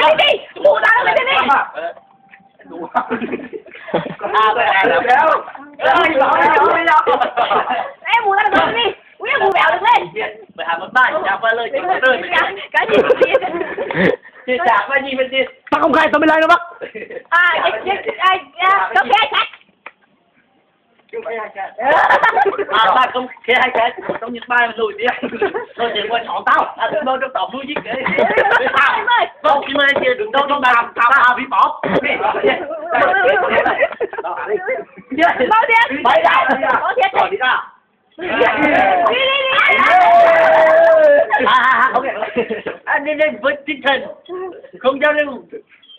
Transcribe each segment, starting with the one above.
Ai đi, mù tao lên đi. Em mù tao lên đi. Ui mù bèo được lên. Mày hàm một bài chào qua lời chuyện đời mày. Cái gì Chị chả qua gì bên kia. Tao không khai tao mới lấy nó bắt. Có cái khác. Ta không khe hai cái trong những bài mà lùi đi. Thôi chỉ qua chọn tao. Anh mơ trong tổng nuôi giết kệ. Không chỉ mày kia đừng đâu trong bàn tao bị bỏ. Mau đi. Bay ra. Mau đi. Rồi đi ra. Đi. Ok. Anh đi lên với tinh thần. Không giao lưu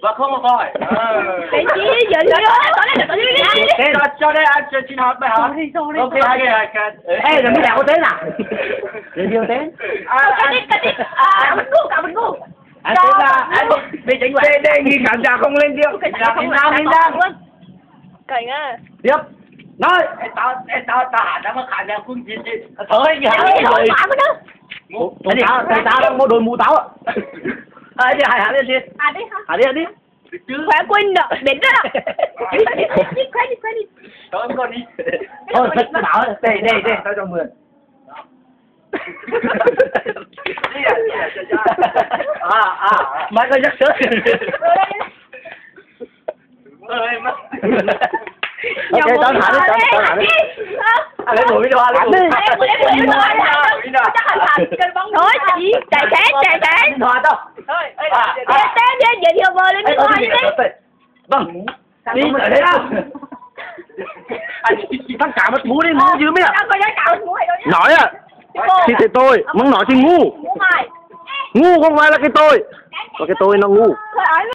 và không học hỏi. Cái gì giờ đi. Cho đây anh xin hỏi bài hỏi. Ok hai cái. Ê, rồi mới đào có thế nào? Rồi chưa thế? Cái đi. Mình ngu. Anh tính là anh bị chỉnh quậy. Đề nghị khán giả không lên tiếng. Lên đang. Cảnh á. Tiếp. Nói. Tao hả nó mà khả năng phương diện gì. Thôi nhỉ. Thôi mà nữa. Thầy ta đang mua đôi mũ táo ạ. Đi hãy lên đi. Hãy đi. Khỏe Quynh đó, đến đó. Đi. Thôi em còn đi. Thôi, thật bảo đây, tao cho mượn. Mấy con rất sớm. Ok, tao hả đi. Anh lấy mũi đi hoa, lấy mũi. Thôi, chạy sáng. Hòa tao. Tên đi, vậy thì vợ lên đi. Vâng. Đi ở đây nào. Tất cả mất mũ đi, mũ dữ mấy ạ. Nói à. Thì cái tôi, muốn nói thì ngu. Ngu không phải là cái tôi. Còn cái tôi nó ngu.